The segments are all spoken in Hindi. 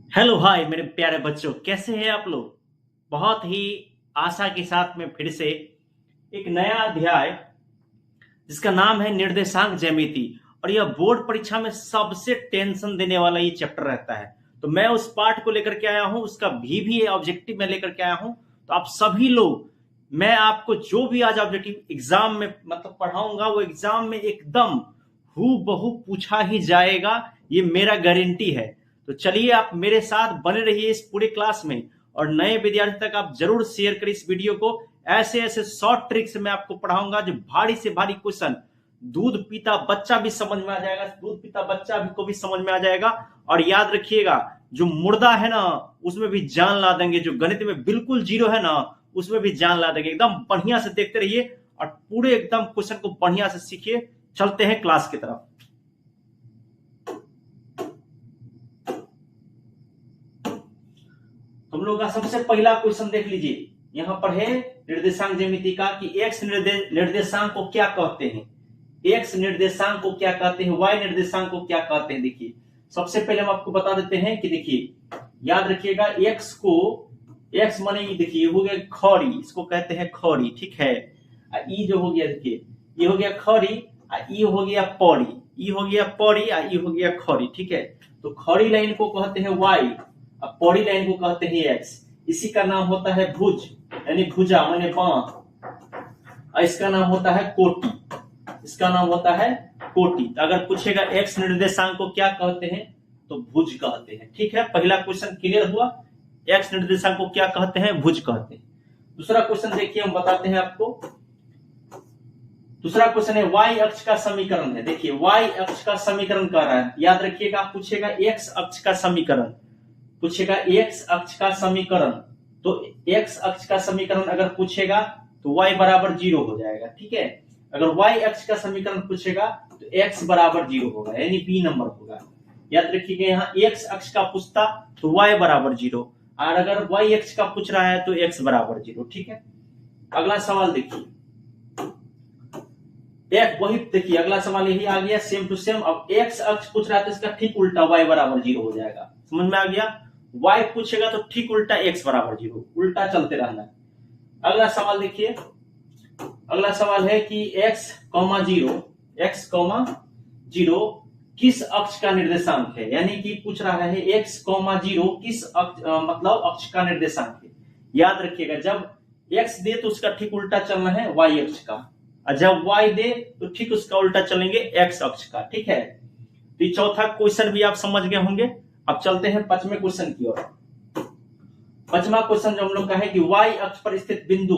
हेलो हाय मेरे प्यारे बच्चों, कैसे हैं आप लोग। बहुत ही आशा के साथ में फिर से एक नया अध्याय जिसका नाम है निर्देशांक ज्यामिति। और यह बोर्ड परीक्षा में सबसे टेंशन देने वाला ये चैप्टर रहता है। तो मैं उस पार्ट को लेकर के आया हूं, उसका भी ऑब्जेक्टिव मैं लेकर के आया हूं। तो आप सभी लोग, मैं आपको जो भी आज ऑब्जेक्टिव एग्जाम में मतलब पढ़ाऊंगा वो एग्जाम में एकदम हू बहू पूछा ही जाएगा, ये मेरा गारंटी है। तो चलिए आप मेरे साथ बने रहिए इस पूरे क्लास में, और नए विद्यार्थी तक आप जरूर शेयर करें इस वीडियो को। ऐसे ऐसे शॉर्ट ट्रिक्स मैं आपको पढ़ाऊंगा जो भारी से भारी क्वेश्चन दूध पीता बच्चा भी समझ में आ जाएगा, दूध पीता बच्चा भी को भी समझ में आ जाएगा। और याद रखिएगा, जो मुर्दा है ना उसमें भी जान ला देंगे, जो गणित में बिल्कुल जीरो है ना उसमें भी जान ला देंगे। एकदम बढ़िया से देखते रहिए और पूरे एकदम क्वेश्चन को बढ़िया से सीखिए। चलते हैं क्लास की तरफ। तुम लोग का सबसे पहला क्वेश्चन देख लीजिए, यहां पर है निर्देशांक ज्यामिति का कि एक्स निर्देशांक को क्या कहते हैं, एक्स निर्देशांक को क्या कहते हैं, वाई निर्देशांक को क्या कहते हैं। देखिए सबसे पहले हम आपको बता देते हैं कि देखिए याद रखिएगा, एक्स को एक्स माने देखिए हो गया खड़ी, इसको कहते हैं खड़ी, ठीक है। ई जो हो गया देखिए ये हो गया खड़ी, ई हो गया पौड़ी, ई हो गया पौड़ी, ई हो गया खड़ी, ठीक है। तो खड़ी लाइन को कहते हैं वाई, अब पौड़ी लाइन को कहते हैं एक्स। इसी का नाम होता है भुज, यानी भुजा माने बांह। और इसका नाम होता है कोटि, इसका नाम होता है कोटि। तो अगर पूछेगा एक्स निर्देशांक को क्या कहते हैं तो भुज कहते हैं, ठीक है। पहला क्वेश्चन क्लियर हुआ, एक्स निर्देशांक को क्या कहते हैं, भुज कहते हैं। दूसरा क्वेश्चन देखिए हम बताते हैं आपको। दूसरा क्वेश्चन है वाई अक्ष का समीकरण है। देखिए वाई अक्ष का समीकरण कह रहा है, याद रखिएगा पूछेगा एक्स अक्ष का समीकरण, पूछेगा एक्स अक्ष का समीकरण। तो एक्स अक्ष का समीकरण अगर पूछेगा तो y बराबर 0 हो जाएगा, ठीक है। अगर y अक्ष का समीकरण पूछेगा तो x बराबर 0 होगा, यानी बी नंबर होगा। याद रखिएगा यहाँ x अक्ष का पूछता तो y बराबर 0, और अगर y अक्ष का पूछ रहा है तो x बराबर 0, ठीक है। अगला सवाल देखिए, एक वही देखिए अगला सवाल यही आ गया सेम टू सेम। अब x अक्ष पूछ रहा है तो इसका ठीक उल्टा y बराबर 0 हो जाएगा, समझ में आ गया। y पूछेगा तो ठीक उल्टा x बराबर 0, उल्टा चलते रहना है। अगला सवाल देखिए, अगला सवाल है कि x, 0 किस अक्ष का निर्देशांक है, यानी कि पूछ रहा है x, 0 किस अक्ष मतलब अक्ष का निर्देशांक है। याद रखिएगा जब x दे तो उसका ठीक उल्टा चलना है y अक्ष का, और जब y दे तो ठीक उसका उल्टा चलेंगे x अक्ष का, ठीक है। तो चौथा क्वेश्चन भी आप समझ गए होंगे। अब चलते हैं पांचवें क्वेश्चन की ओर। पांचवा क्वेश्चन जो हम लोग का है कि y अक्ष पर स्थित बिंदु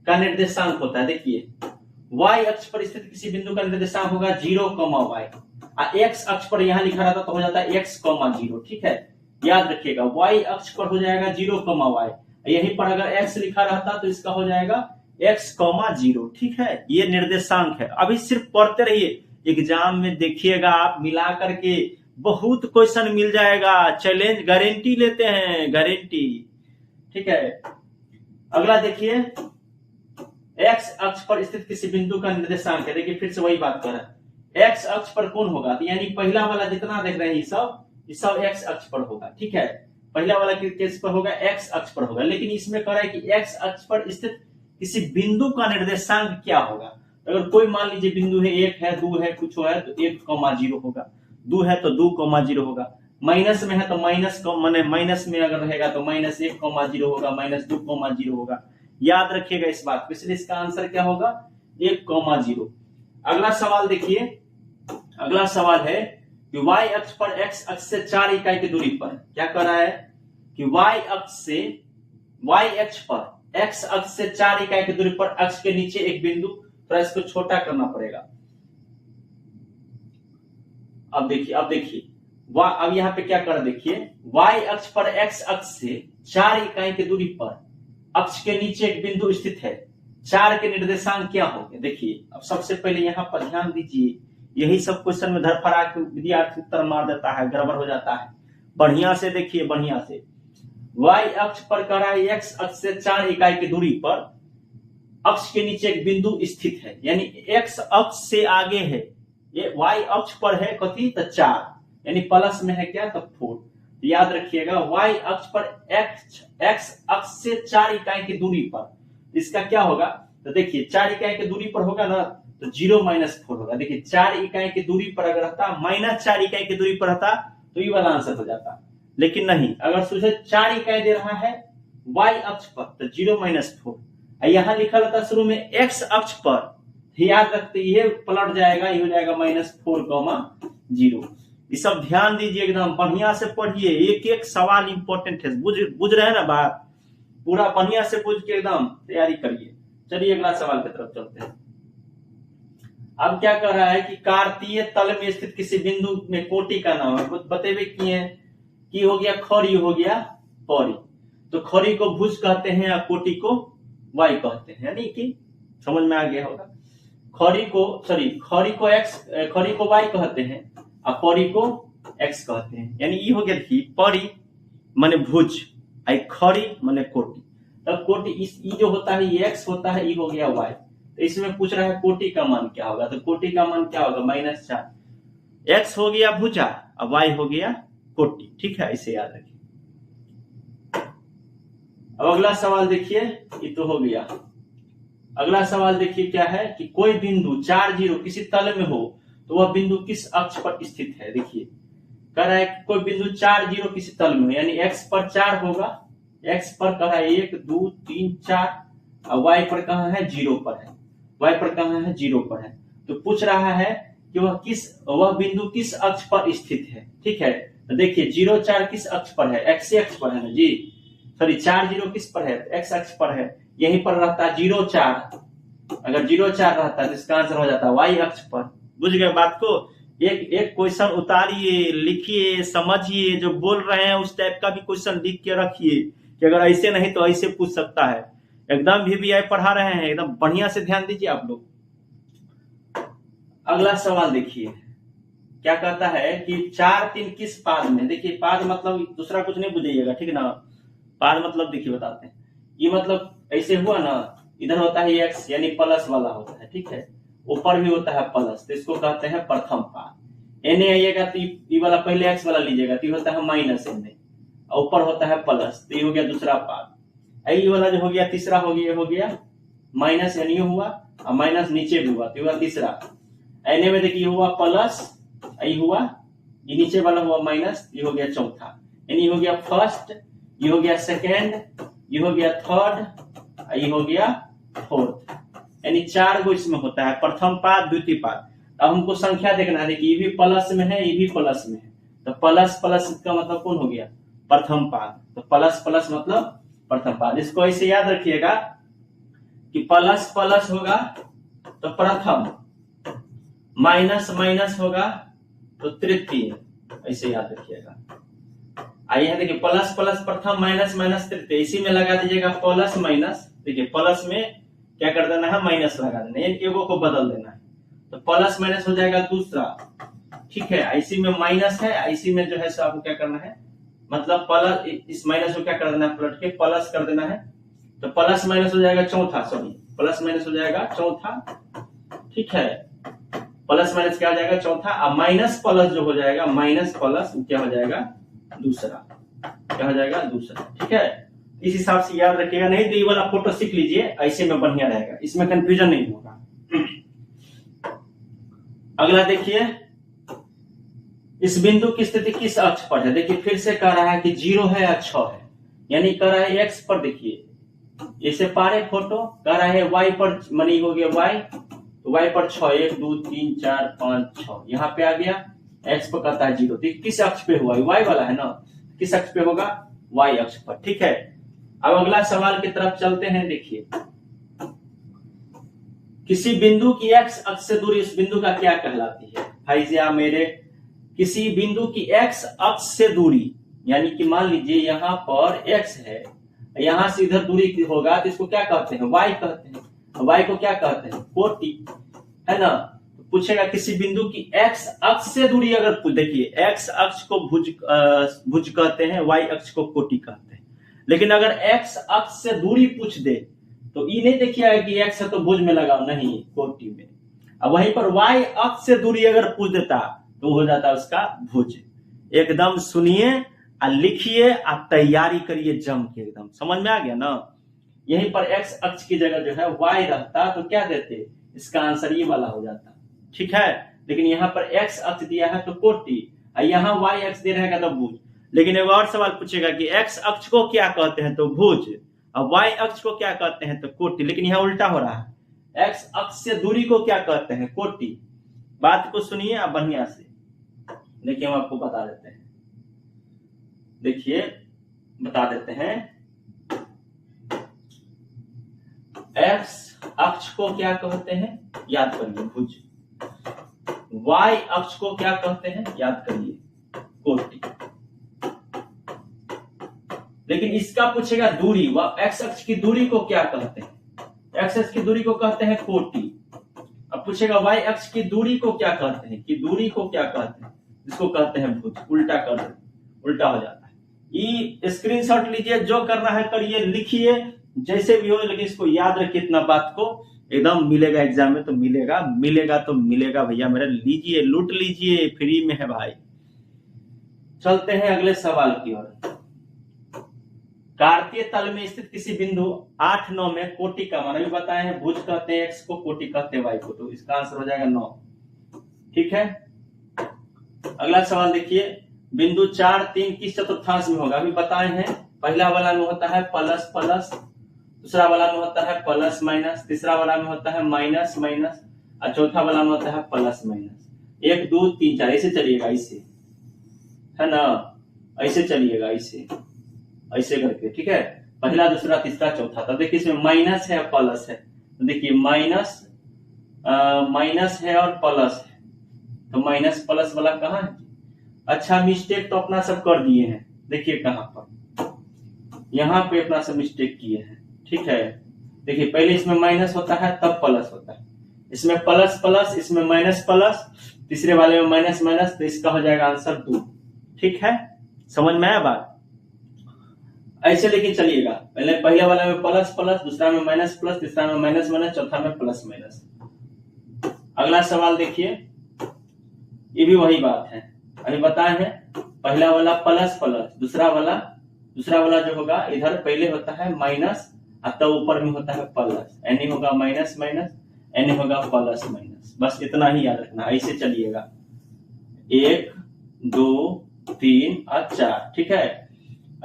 का निर्देशांक होता है। देखिए y अक्ष पर स्थित किसी बिंदु का निर्देशांक होगा 0, y, और x अक्ष पर यहां लिखा रहता तो हो जाता है x, 0, ठीक है। याद रखिएगा y अक्ष पर हो जाएगा 0, y, यहीं पर अगर x लिखा रहता तो इसका हो जाएगा x, 0, ठीक है। ये निर्देशांक है। अभी सिर्फ पढ़ते रहिए, एग्जाम में देखिएगा आप मिला करके बहुत क्वेश्चन मिल जाएगा, चैलेंज गारंटी लेते हैं, गारंटी, ठीक है। अगला देखिए x अक्ष पर स्थित किसी बिंदु का निर्देशांक है। देखिए फिर से वही बात कर रहा है, x अक्ष पर कौन होगा, तो यानी पहला वाला जितना देख रहे हैं ये सब x अक्ष पर होगा, ठीक है। पहला वाला केस पर होगा x अक्ष पर होगा, लेकिन इसमें कह रहा है कि x अक्ष पर स्थित किसी बिंदु का निर्देशांक क्या होगा। अगर कोई मान लीजिए बिंदु है 1 है 2 है कुछ है तो 1, 0 होगा, 2 है तो 2, 0 होगा, माइनस में है तो माइनस माने माइनस में अगर रहेगा तो माइनस 1, 0 होगा, माइनस 2, 0 होगा। याद रखिएगा इस बात को, इसलिए इसका आंसर क्या होगा 1, 0। अगला सवाल देखिए, अगला सवाल है कि y अक्ष पर x अक्ष से 4 इकाई की दूरी पर क्या कर रहा है कि y अक्ष पर x अक्ष से 4 इकाई की दूरी पर अक्ष के नीचे एक बिंदु, तो इसको छोटा करना पड़ेगा। अब देखिए अब यहाँ पे क्या कर देखिए, y अक्ष पर x अक्ष से 4 इकाई की दूरी पर अक्ष के नीचे एक बिंदु स्थित है, 4 के निर्देशांक क्या होंगे। देखिए अब सबसे पहले यहाँ पर ध्यान दीजिए, यही सब क्वेश्चन में धरफड़ा के विद्यार्थी उत्तर मार देता है, गड़बड़ हो जाता है। बढ़िया से देखिए, बढ़िया से y अक्ष पर कर रहा है x अक्ष से 4 इकाई की दूरी पर अक्ष के नीचे एक बिंदु स्थित है, यानी x अक्ष से आगे है, ये y अक्ष पर है कथी तो 4, यानी प्लस में है क्या तो 4। तो याद रखिएगा y अक्ष पर x अक्ष से 4 इकाई की दूरी पर इसका क्या होगा, तो देखिए 4 इकाई की दूरी पर होगा ना, तो 0 - 4 होगा। देखिए 4 इकाई की दूरी पर अगर रहता, -4 इकाई की दूरी पर रहता तो ये वाला आंसर हो जाता, लेकिन नहीं, अगर तुझे 4 इकाई दे रहा है y अक्ष पर तो 0 - 4, यहां लिखा रहता शुरू में x अक्ष पर, याद रखते ये पलट जाएगा, ये हो जाएगा -4, 0। ये सब ध्यान दीजिए, एकदम बढ़िया से पढ़िए, एक एक सवाल इंपॉर्टेंट है, बुझ रहे हैं ना बात, पूरा बढ़िया से बुझ के एकदम तैयारी करिए। चलिए अगला सवाल की तरफ चलते हैं। अब क्या कर रहा है कि कार्तीय तल में स्थित किसी बिंदु में कोटि का नाम है, बतेबे किए कि हो गया खड़ी, हो गया पौड़ी। तो खड़ी को भुज कहते हैं या कोटि को वाई कहते हैं, यानी कि समझ में आ गया होगा। खड़ी को वाई कहते हैं और पौड़ी को एक्स कहते हैं, यानी ये हो गया कि पौड़ी माने भुज, आई खड़ी माने कोटि। तब कोटि इस ई जो होता है ये एक्स होता है, ई हो गया वाई। तो इसमें पूछ रहा है कोटि का मान क्या होगा, तो कोटि का मान क्या होगा, -4। एक्स हो गया भुजा और वाई हो गया कोटि, ठीक है, इसे याद रखिए। अब अगला सवाल देखिए, ये तो हो गया। अगला सवाल देखिए क्या है कि कोई बिंदु 4 0 किसी तल में हो तो वह बिंदु किस अक्ष पर स्थित है। देखिए कह रहा है कि कोई बिंदु 4 0 किसी तल में हो, यानी एक्स पर 4 होगा, एक्स पर कह रहा है 1 2 3 4 और वाई पर कहां है, 0 पर है, वाई पर कहां है, 0 पर है। तो पूछ रहा है कि वह बिंदु किस अक्ष पर स्थित है, ठीक है। तो देखिए 0 4 किस अक्ष पर है, एक्स अक्ष पर है ना जी, सॉरी 4 0 किस पर है, एक्स अक्ष पर है, यहीं पर रहता 0 4, अगर 0 4 रहता है तो इसका आंसर हो जाता वाई अक्ष पर। बुझ गए बात को, एक क्वेश्चन उतारिए, लिखिए, समझिए, जो बोल रहे हैं उस टाइप का भी क्वेश्चन लिख के रखिए कि अगर ऐसे नहीं तो ऐसे पूछ सकता है। एकदम VVI पढ़ा रहे हैं, एकदम बढ़िया से ध्यान दीजिए आप लोग। अगला सवाल देखिए क्या कहता है कि 4 3 किस पाद में, देखिए पाद मतलब दूसरा कुछ नहीं बुझाइएगा, ठीक है ना। पाद मतलब देखिए बताते हैं, ये मतलब ऐसे हुआ ना, इधर होता है एक्स यानी प्लस वाला होता है, ठीक है, ऊपर भी होता है प्लस, तो इसको कहते हैं प्रथम पाद। एने आइएगा तो ये वाला पहले एक्स वाला लीजिएगा तो ये होता है माइनस एने, ऊपर होता है प्लस, तो ये हो गया दूसरा पाद। ये वाला जो हो गया तीसरा हो गया माइनस, यानी हुआ और माइनस नीचे भी हुआ तो हुआ तीसरा। एने में देखिए हुआ प्लस, ये हुआ, ये नीचे वाला हुआ माइनस, ये हो गया चौथा, यानी हो गया फर्स्ट, ये हो गया सेकेंड, ये हो गया थर्ड, ये हो गया फोर्थ, यानी 4 गो इसमें होता है, प्रथम पाद द्वितीय पाद। अब हमको संख्या देखना है, देखिए ये भी प्लस में है, ये भी प्लस में है, तो प्लस प्लस का मतलब कौन हो गया, प्रथम पाद, तो प्लस प्लस मतलब प्रथम पाद। इसको ऐसे याद रखिएगा कि प्लस प्लस होगा तो प्रथम, माइनस माइनस होगा तो तृतीय, ऐसे याद रखिएगा। आइए देखिए प्लस प्लस प्रथम, माइनस माइनस तृतीय, इसी में लगा दीजिएगा प्लस माइनस। देखिए प्लस में क्या कर देना है, माइनस लगा देना है, इन एगो को बदल देना है, तो प्लस माइनस हो जाएगा दूसरा, ठीक है। इसी में माइनस है, इसी में जो है सो आपको क्या करना है, मतलब प्लस, इस माइनस को क्या कर देना है, पलट के प्लस कर देना है, तो प्लस माइनस हो जाएगा चौथा, सॉरी प्लस माइनस हो जाएगा चौथा, ठीक है, प्लस माइनस क्या हो जाएगा चौथा, और माइनस प्लस जो हो जाएगा, माइनस प्लस क्या हो जाएगा दूसरा, क्या हो जाएगा दूसरा, ठीक है। इस हिसाब से याद रखिएगा, नहीं तो ये वाला फोटो सीख लीजिए, ऐसे में बढ़िया रहेगा, इसमें कंफ्यूजन नहीं होगा। अगला देखिए, इस बिंदु की स्थिति किस अक्ष पर है। देखिए फिर से कह रहा है कि 0 है या 6 है, यानी कह रहा है एक्स पर, देखिए इसे पारे फोटो, कह रहा है वाई पर, मनी हो गया वाई, तो वाई पर 6, 1 2 3 4 5 6, यहाँ पे आ गया, एक्स पर कहता है 0, तो किस अक्ष पे हुआ, वाई वाला है ना, किस अक्ष पे होगा, वाई अक्ष पर, ठीक है। अब अगला सवाल की तरफ चलते हैं। देखिए किसी बिंदु की एक्स अक्ष से दूरी उस बिंदु का क्या कहलाती है। भाईजिया मेरे, किसी बिंदु की एक्स अक्ष से दूरी, यानी कि मान लीजिए यहाँ पर एक्स है, यहां से इधर दूरी होगा तो इसको क्या कहते हैं, वाई कहते हैं। वाई को क्या कहते हैं, कोटि, है ना। पूछेगा किसी बिंदु की एक्स अक्ष से दूरी, अगर देखिए एक्स अक्ष को भुज कहते हैं, वाई अक्ष को कोटि कहते हैं। लेकिन अगर एक्स अक्ष से दूरी पूछ दे तो ये नहीं देखिए कि एक्स है तो भुज में लगाओ, नहीं, कोटि में। अब वहीं पर वाई अक्ष से दूरी अगर पूछ देता तो हो जाता उसका भुज। एकदम सुनिए लिखिए, आप तैयारी करिए जम के एकदम। समझ में आ गया ना? यहीं पर एक्स अक्ष की जगह जो है वाई रहता तो क्या देते, इसका आंसर ये वाला हो जाता। ठीक है, लेकिन यहाँ पर एक्स अक्ष दिया है तो कोटि, यहाँ वाई अक्ष दे रहेगा तो भुज। लेकिन एक और सवाल पूछेगा कि एक्स अक्ष को क्या कहते हैं तो भुज, और वाई अक्ष को क्या कहते हैं तो कोटि। लेकिन यहाँ उल्टा हो रहा है, एक्स अक्ष से दूरी को क्या कहते हैं, कोटि। बात को सुनिए आप बढ़िया से, देखिए हम आपको बता देते हैं। देखिए बता देते हैं, एक्स अक्ष को क्या कहते हैं, याद करिए भुज। वाई अक्ष को क्या कहते हैं, याद करिए कोटि। लेकिन इसका पूछेगा दूरी, वह एक्स अक्ष की दूरी को क्या कहते हैं, एक्स अक्ष की दूरी को कहते हैं कोटि। अब पूछेगा वाई अक्ष की दूरी को क्या कहते हैं, कि दूरी को क्या कहते हैं, इसको कहते हैं भुज। उल्टा कर दे, उल्टा हो जाता है। ये स्क्रीनशॉट लीजिए, जो करना है करिए, लिखिए जैसे भी हो, लेकिन इसको याद रखिए। इतना बात को एकदम मिलेगा एग्जाम में तो मिलेगा, मिलेगा तो मिलेगा भैया मेरा। लीजिए, लूट लीजिए, फ्री में है भाई। चलते हैं अगले सवाल की ओर। कार्तीय तल में स्थित किसी बिंदु 8-9 में कोटि का मान, अभी बताए हैं भुज कहते हैं एक्स को, कोटि कहते हैं वाई को, तो इसका आंसर हो जाएगा 9। ठीक है, अगला सवाल देखिए, बिंदु 4-3 किस चतुर्थांश में होगा, अभी बताए हैं। पहला वाला में होता है प्लस प्लस, दूसरा वाला में होता है प्लस माइनस, तीसरा वाला में होता है माइनस माइनस, और चौथा वाला में होता है प्लस माइनस। 1 2 3 4 ऐसे चलिएगा, ऐसे है ना, ऐसे चलिएगा, ऐसे ऐसे करके। ठीक है, पहला दूसरा तीसरा चौथा। तो देखिए इसमें माइनस है और प्लस है, तो देखिए माइनस माइनस है और प्लस है, तो माइनस प्लस वाला कहाँ है। अच्छा, मिस्टेक तो अपना सब कर दिए हैं, देखिए कहां पर, यहाँ पे अपना सब मिस्टेक किए हैं। ठीक है, देखिए पहले इसमें माइनस होता है तब प्लस होता है, इसमें प्लस प्लस, इसमें माइनस प्लस, तीसरे वाले में माइनस माइनस, तो इसका हो जाएगा आंसर 2। ठीक है, समझ में आया बात? ऐसे लेके चलिएगा, पहले पहले वाला में प्लस प्लस, दूसरा में माइनस प्लस, तीसरा में माइनस माइनस, चौथा में प्लस माइनस। अगला सवाल देखिए, ये भी वही बात है, अभी बताए हैं। पहला वाला प्लस प्लस, दूसरा वाला जो होगा इधर पहले होता है माइनस, तो ऊपर में होता है प्लस, यानी होगा माइनस माइनस, यानी होगा प्लस माइनस। बस इतना ही याद रखना। ऐसे चलिएगा, 1 2 3 और 4। ठीक है,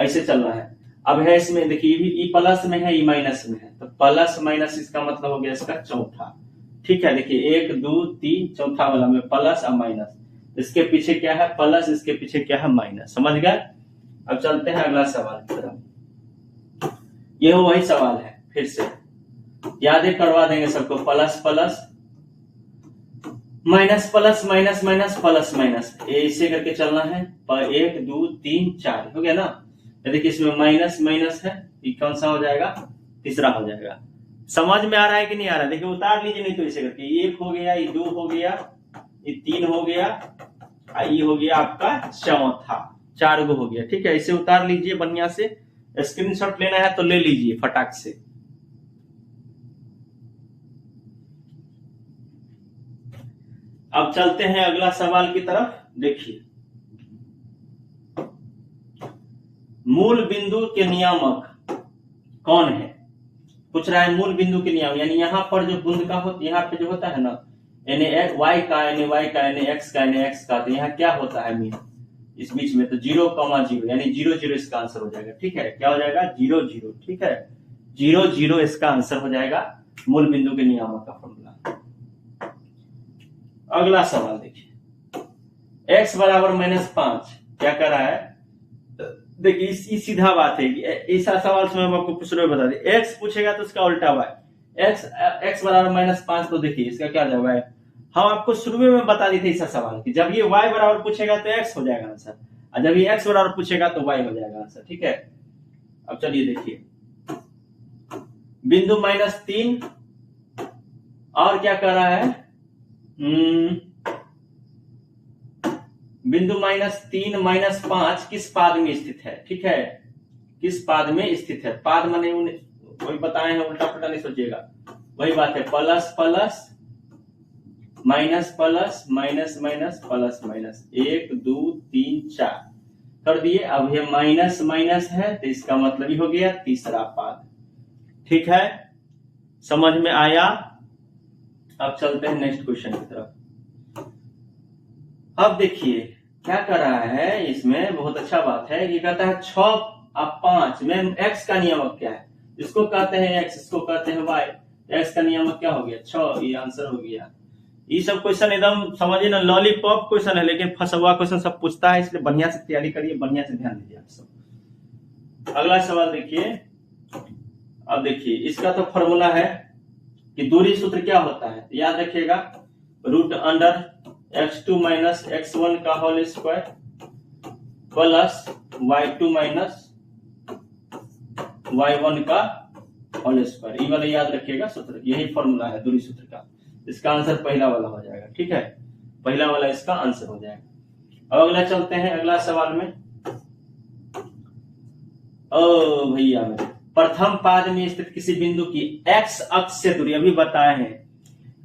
ऐसे चलना है। अब है इसमें देखिए, ये प्लस में है, ये माइनस में है, तो प्लस माइनस इसका मतलब हो गया इसका चौथा। ठीक है, देखिए 1 2 3, चौथा वाला में प्लस और माइनस, इसके पीछे क्या है प्लस, इसके पीछे क्या है माइनस। समझ गए? अब चलते हैं अगला सवाल की तरफ। ये वही सवाल है, फिर से यादें करवा देंगे सबको। Plus plus minus plus minus minus plus minus, ऐसे करके चलना है। 1 2 3 4 हो गया ना। देखिए इसमें माइनस माइनस है, ये कौन सा हो जाएगा, तीसरा हो जाएगा। समझ में आ रहा है कि नहीं आ रहा है? देखिए उतार लीजिए, नहीं तो ऐसे करके 1 हो गया, ये 2 हो गया, ये 3 हो गया, ये हो गया आपका चौथा, 4 गो हो गया। ठीक है, इसे उतार लीजिए बढ़िया से। स्क्रीनशॉट लेना है तो ले लीजिए फटाक से। अब चलते हैं अगला सवाल की तरफ। देखिए, मूल बिंदु के नियामक कौन है, पूछ रहा है। मूल बिंदु के नियामक यानी यहाँ पर जो बूंद का होता, यहाँ पे जो होता है ना, यानी वाई का, यानी वाई का, यानी एक्स का, यानी एक्स का, तो यहाँ क्या होता है मीन इस बीच में, तो 0,0 यानी 0 0 इसका आंसर हो जाएगा। ठीक है, क्या हो जाएगा 0 0। ठीक है, 0 0 इसका आंसर हो जाएगा मूल बिंदु के नियामक का फॉर्मूला। अगला सवाल देखिए, x बराबर -5 क्या कर रहा है। देखिए सीधा बात है, ऐसा सवाल समय में आपको पूछ रहे बता दे। x पूछेगा तो उसका उल्टा y, x बराबर -5, तो देखिए इसका क्या हो जाएगा। हम आपको शुरू में बता दी थी ऐसा सवाल कि जब ये y बराबर पूछेगा तो x हो जाएगा आंसर, और जब ये x बराबर पूछेगा तो y हो जाएगा आंसर। ठीक है, अब चलिए देखिए, बिंदु -3 और क्या कर रहा है, बिंदु -3 -5 किस पाद में स्थित है। ठीक है, किस पाद में स्थित है। पाद माने वही बताए हैं, उल्टा पुल्टा नहीं सोचिएगा, वही बात है। Plus plus minus plus minus minus plus minus, 1 2 3 4, कर दिए। अब ये माइनस माइनस है तो इसका मतलब ही हो गया तीसरा पाद। ठीक है, समझ में आया। अब चलते हैं नेक्स्ट क्वेश्चन की तरफ। अब देखिए क्या कर रहा है इसमें, बहुत अच्छा बात है। ये कहता है 6 अब 5 में x का नियामक क्या है। इसको कहते हैं x, इसको कहते हैं y। x का नियामक क्या हो गया 6, ये आंसर हो गया। ये सब क्वेश्चन एकदम समझिए ना लॉलीपॉप क्वेश्चन है, लेकिन फंसा क्वेश्चन सब पूछता है, इसलिए बढ़िया से तैयारी करिए, बढ़िया से ध्यान दीजिए आप सब। अगला सवाल देखिए। अब देखिए इसका तो फॉर्मूला है कि दूरी सूत्र क्या होता है, याद रखिएगा √x2 माइनस x1 का whole square plus y2 minus y1 का होल स्क्वायर। ये वाला याद रखिएगा सूत्र, यही फॉर्मूला है दूरी सूत्र का। इसका आंसर पहला वाला हो जाएगा। ठीक है, पहला वाला इसका आंसर हो जाएगा। अब अगला चलते हैं अगला सवाल में। ओ भैया मेरे, प्रथम पाद में स्थित किसी बिंदु की x अक्ष से दूरी, अभी बताए हैं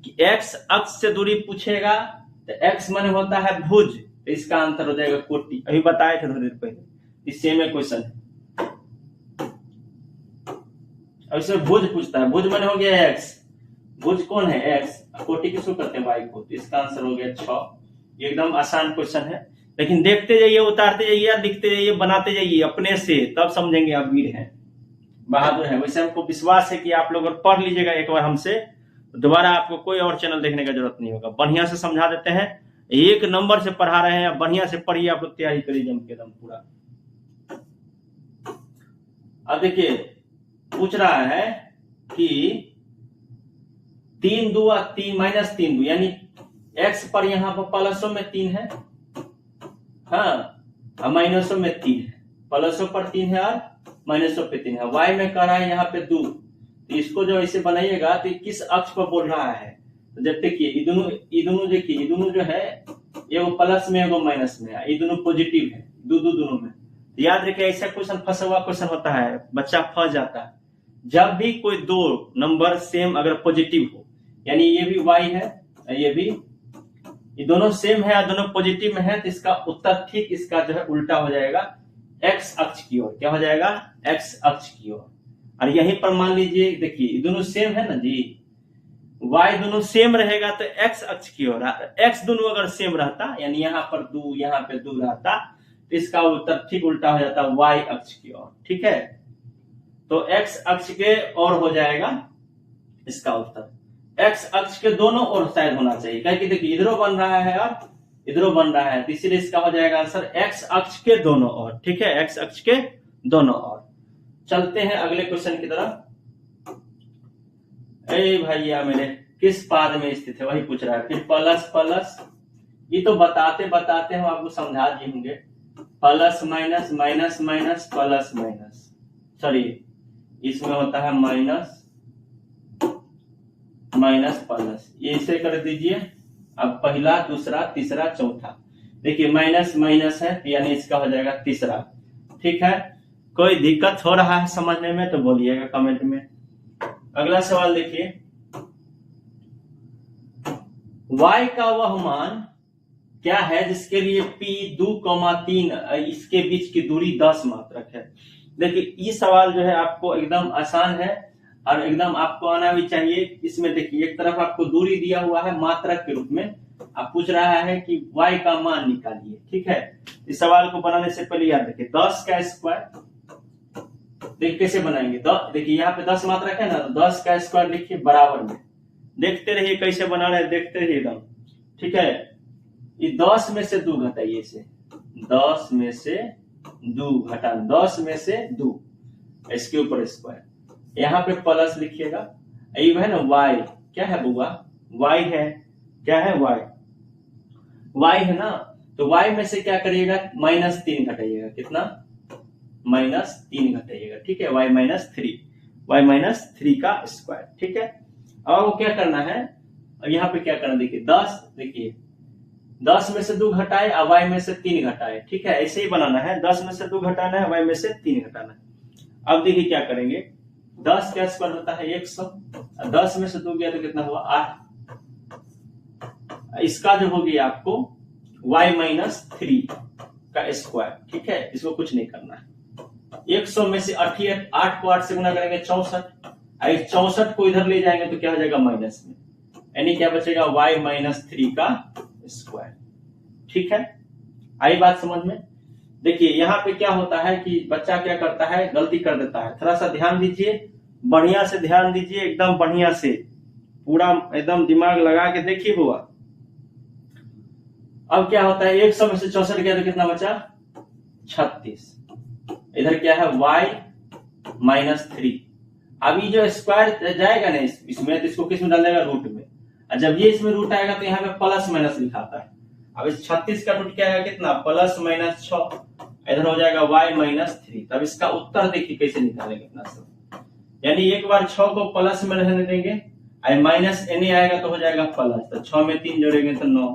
कि x अक्ष से दूरी पूछेगा तो x माने होता है भुज, तो इसका आंसर हो जाएगा कोटि। अभी बताए थे थोड़ी देर पहले, इस सेम क्वेश्चन है। अब इसमें भुज पूछता है, भुज माने हो गया x, भुज कौन है x, कोटि किसको करते हैं y को, तो इसका आंसर हो गया 6। एकदम आसान क्वेश्चन है, लेकिन देखते जाइए, उतारते जाइए, लिखते जाइए, बनाते जाइए अपने से, तब समझेंगे आप वीर हैं, बहादुर है। वैसे हमको विश्वास है कि आप लोग अगर पढ़ लीजिएगा एक बार हमसे, तो दोबारा आपको कोई और चैनल देखने का जरूरत नहीं होगा। बढ़िया से समझा देते हैं, एक नंबर से पढ़ा रहे हैं, बढ़िया से पढ़िए, आप लोग तैयारी करिए जम के एकदम पूरा। अब देखिए पूछ रहा है कि 3 2 3 माइनस 3 2, यानी x पर यहाँ पर प्लसों में 3 है, हाँ, माइनसों में 3 है, प्लसों पर 3 है और माइनसों पे 3 है। y में कर रहा है यहाँ पे 2, तो इसको जो ऐसे बनाइएगा तो किस अक्ष पर बोल रहा है, तो जब देखिए ये दोनों देखिए, ये दोनों जो है एगो प्लस में एगो माइनस में है, ये दोनों पॉजिटिव है, दोनों में। याद रखिए ऐसा क्वेश्चन फंसा हुआ क्वेश्चन होता है, बच्चा फंस जाता है। जब भी कोई दो नंबर सेम अगर पॉजिटिव हो, यानी ये भी y है, ये भी, ये दोनों सेम है और दोनों पॉजिटिव में है, तो इसका उत्तर ठीक इसका जो है उल्टा हो जाएगा, x अक्ष की ओर। क्या हो जाएगा, x अक्ष की ओर। और यहीं पर मान लीजिए देखिए ये दोनों सेम है ना जी, y दोनों सेम रहेगा तो x अक्ष की ओर, x दोनों अगर सेम रहता, यानी यहाँ पर 2 यहाँ पे 2 रहता, तो इसका उत्तर ठीक उल्टा हो जाता y अक्ष की ओर। ठीक है, तो x अक्ष के ओर हो जाएगा इसका उत्तर। x अक्ष के दोनों ओर शायद होना चाहिए, क्योंकि देखिए इधरों बन रहा है और इधरों बन रहा है, तो इसीलिए इसका हो जाएगा आंसर x अक्ष के दोनों ओर। ठीक है, x अक्ष के दोनों ओर। चलते हैं अगले क्वेश्चन की तरफ। ए भैया मेरे, किस पाद में स्थित है वही पूछ रहा है। फिर प्लस प्लस, ये तो बताते बताते हम आपको समझा दिए होंगे, plus minus minus minus plus minus, sorry इसमें होता है माइनस माइनस प्लस, ये इसे कर दीजिए। अब पहला दूसरा तीसरा चौथा, देखिए माइनस माइनस है, यानी इसका हो जाएगा तीसरा। ठीक है, कोई दिक्कत हो रहा है समझने में तो बोलिएगा कमेंट में। अगला सवाल देखिए, y का वह मान क्या है जिसके लिए p 2,3 इसके बीच की दूरी 10 मात्रक है। देखिए ये सवाल जो है आपको एकदम आसान है और एकदम आपको आना भी चाहिए। इसमें देखिए एक तरफ आपको दूरी दिया हुआ है मात्रक के रूप में, आप पूछ रहा है कि y का मान निकालिए। ठीक है, इस सवाल को बनाने से पहले याद रखिए 10 का स्क्वायर, देखिए कैसे बनाएंगे। देखिए यहाँ पे 10 मात्रक है ना, तो 10 का स्क्वायर लिखिए बराबर में, देखते रहिए कैसे बना रहे, देखते रहिए एकदम। ठीक है, ये 10 में से 2 घटाइए, इसे 10 में से 2 घटा, 10 में से 2, इसके ऊपर स्क्वायर, यहाँ पे प्लस लिखिएगा। ये है ना y, क्या है बुआ, y है, क्या है y है ना, तो y में से क्या करिएगा, -3 घटाइएगा, कितना, -3 घटाइएगा। ठीक है, y -3 का स्क्वायर। ठीक है, अब क्या करना है, अब यहाँ पे क्या करना, देखिए 10, देखिए 10 में से 2 घटाए और y में से 3 घटाए। ठीक है, ऐसे ही बनाना है, 10 में से 2 घटाना है, y में से 3 घटाना है। अब देखिए क्या करेंगे, 10 का स्क्वायर होता है 100, 10 में से 2 गया तो कितना हुआ 8, इसका जो हो गया आपको y -3, का स्क्वायर, ठीक है, इसको कुछ नहीं करना है। 100 में से 8 को 8 से गुना करेंगे 64, 64 को इधर ले जाएंगे तो क्या हो जाएगा माइनस में, यानी क्या बचेगा y माइनस 3 का स्क्वायर, ठीक है। आई बात समझ में। देखिए यहाँ पे क्या होता है कि बच्चा क्या करता है, गलती कर देता है, थोड़ा सा ध्यान दीजिए, बढ़िया से ध्यान दीजिए, एकदम बढ़िया से पूरा एकदम दिमाग लगा के देखिए हुआ। अब क्या होता है 100 में से 64 गया तो कितना बचा 36, इधर क्या है y माइनस 3। अभी जो स्क्वायर जाएगा ना इसमें तो इसको किस में डालेगा रूट में, और जब ये इसमें रूट आएगा तो यहाँ पे प्लस माइनस लिखाता है। अब इस 36 का रूट क्या आएगा कितना प्लस माइनस 6, इधर हो जाएगा y माइनस 3। तब इसका उत्तर देखिए कैसे निकालेंगे इतना सब, यानी एक बार 6 को प्लस में रहने देंगे, माइनस एन आएगा तो हो जाएगा प्लस, तो 6 में 3 जोड़ेंगे तो 9,